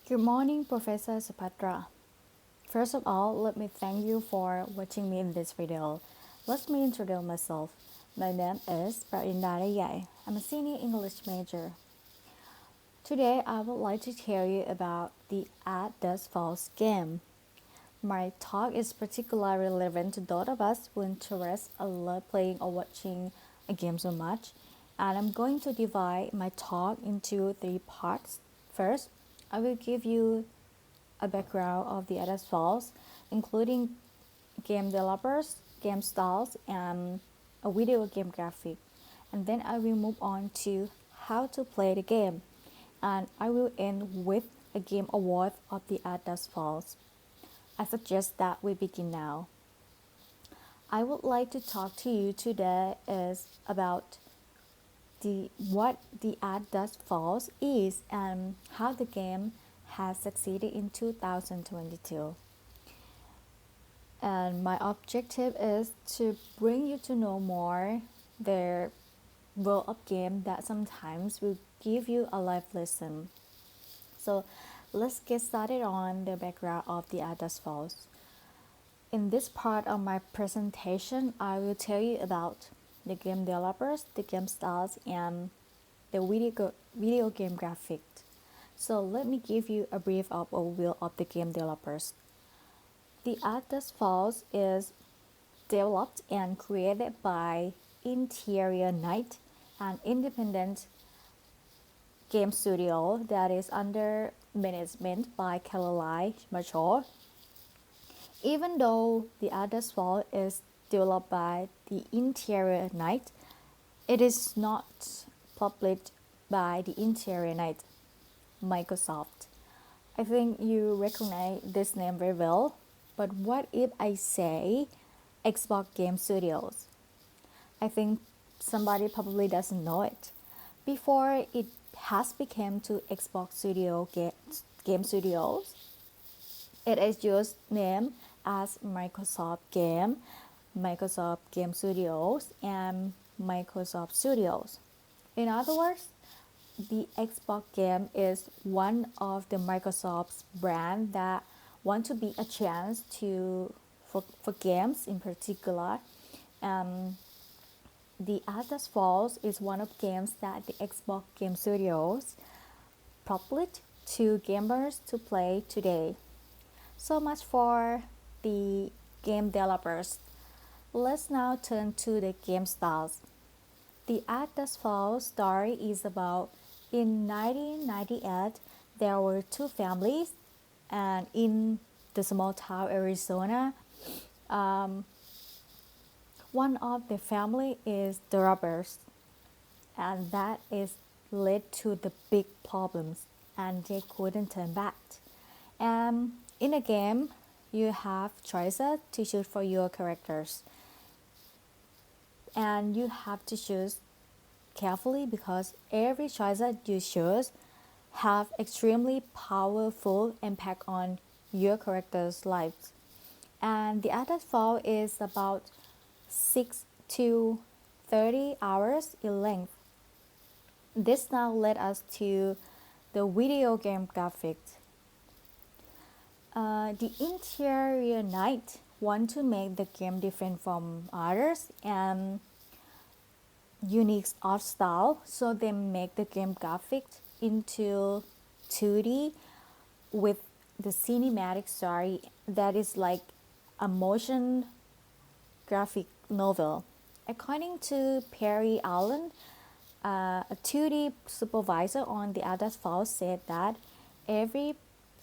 Good morning, Professor Sapatra. First of all, let me thank you for watching me in this video. Let me introduce myself. My name is Prainda. I'm a senior English major. Today, I would like to tell you about the Dusk Falls game. My talk is particularly relevant to those of us who interest and love playing or watching a game so much. And I'm going to divide my talk into three parts. First, I will give you a background of the Dusk Falls, including game developers, game styles, and a video game graphic. And then I will move on to how to play the game. And I will end with a game award of the Dusk Falls. I suggest that we begin now. I would like to talk to you today is about what the Dusk Falls is and how the game has succeeded in 2022. And my objective is to bring you to know more the world of game that sometimes will give you a life lesson. So let's get started on the background of the Dusk Falls. In this part of my presentation, I will tell you about the game developers, the game styles, and the video game graphics. So let me give you a brief overview of the game developers. The Dusk Falls is developed and created by Interior Night, an independent game studio that is under management by Caroline Marshall. Even though the Dusk Falls is developed by the Interior Night, it is not published by the Interior Night, Microsoft. I think you recognize this name very well, but what if I say Xbox Game Studios? I think somebody probably doesn't know it. Before it has become to Xbox Game Studios, it is just named as Microsoft Game Studios, and Microsoft Studios. In other words, the Xbox game is one of the Microsoft's brand that want to be a chance for games in particular. The Dusk Falls is one of games that the Xbox Game Studios published to gamers to play today. So much for the game developers. Let's now turn to the game styles. The Dusk Falls story is about in 1998 there were two families, and in the small town Arizona, one of the family is the robbers, and that is led to the big problems, and they couldn't turn back. And in a game, you have choices to choose for your characters, and you have to choose carefully because every choice that you choose have extremely powerful impact on your character's lives. And the Dusk Falls is about 6 to 30 hours in length. This now led us to the video game graphics. The Interior Night want to make the game different from others and unique art style, so they make the game graphics into 2D with the cinematic story that is like a motion graphic novel. According to Perry Allen, a 2D supervisor on the Dusk Falls, said that every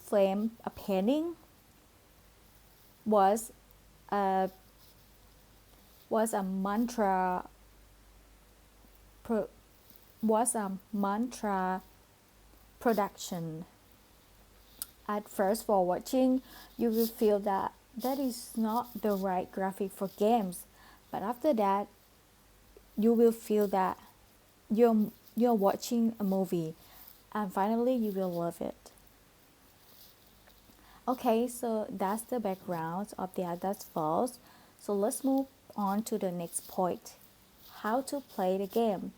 frame a painting was a mantra production. At first, for watching, you will feel that is not the right graphic for games, but after that, you will feel that you're watching a movie, and finally, you will love it. Okay, so that's the background of the Dusk Falls. So let's move on to the next point: how to play the game.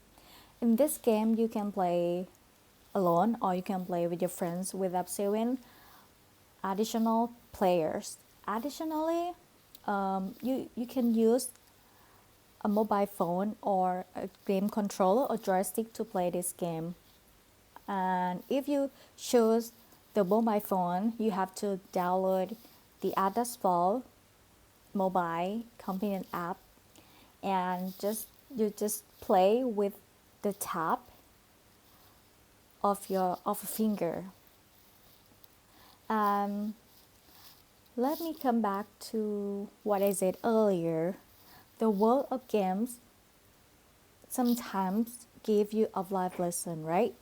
In this game, you can play alone or you can play with your friends with up 7 additional players. Additionally, you can use a mobile phone or a game controller or joystick to play this game. And if you choose the mobile phone, you have to download the Dusk Falls mobile companion app and you just play with the tap of a finger. Let me come back to what I said earlier. The world of games sometimes give you a life lesson, right?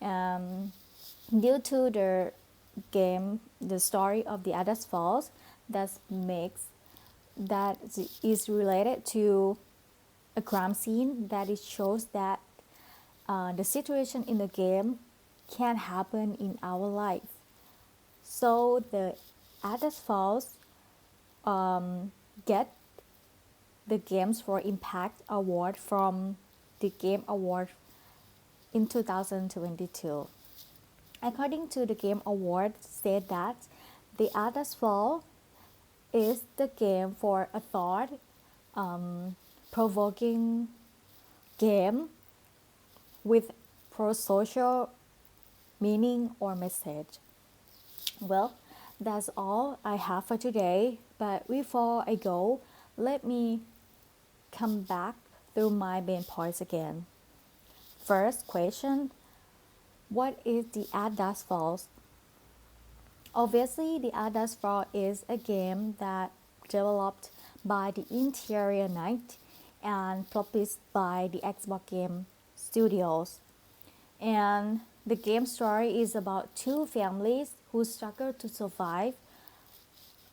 Due to the game, the story of the Dusk Falls that is related to a crime scene that it shows that the situation in the game can happen in our life. So the Dusk Falls get the Games for Impact Award from the Game Award in 2022. According to the Game Award, said that the Dusk Falls is the game for a thought provoking game with pro-social meaning or message. Well, that's all I have for today, but before I go, let me come back through my main points again. First question, what is the Dusk Falls? Obviously, the Dusk Falls is a game that developed by the Interior Night and published by the Xbox Game Studios. And the game story is about two families who struggle to survive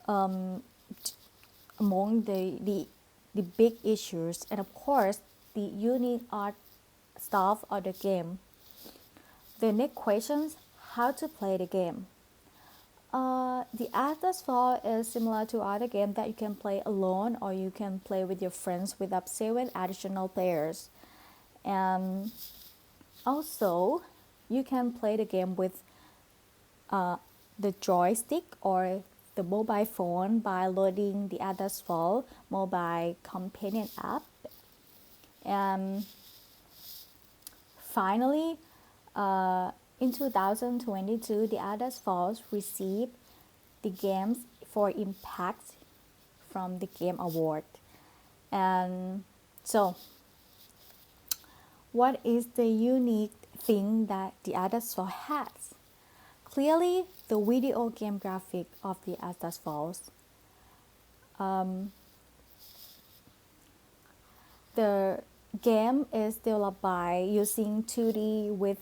among the big issues and of course the unique art stuff of the game. The next question is how to play the game. The Dusk Falls is similar to other games that you can play alone or you can play with your friends with up 7 additional players. And also, you can play the game with the joystick or the mobile phone by loading the Dusk Falls mobile companion app. And finally, in 2022, the Dusk Falls received the Games for Impact from the Game Award. And so, what is the unique thing that the Dusk Falls has? Clearly, the video game graphic of the Dusk Falls. The game is developed by using 2D with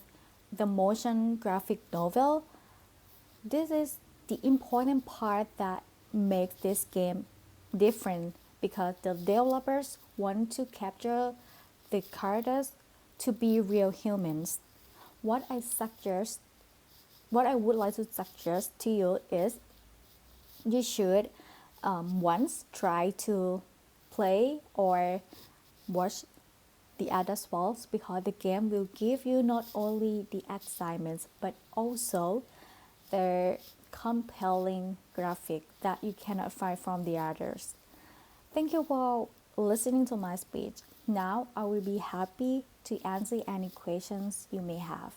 the motion graphic novel. This is the important part that makes this game different because the developers want to capture the characters to be real humans. What I would like to suggest to you is you should once try to play or watch the Dusk Falls because the game will give you not only the excitement but also the compelling graphic that you cannot find from the others. Thank you for listening to my speech. Now I will be happy to answer any questions you may have.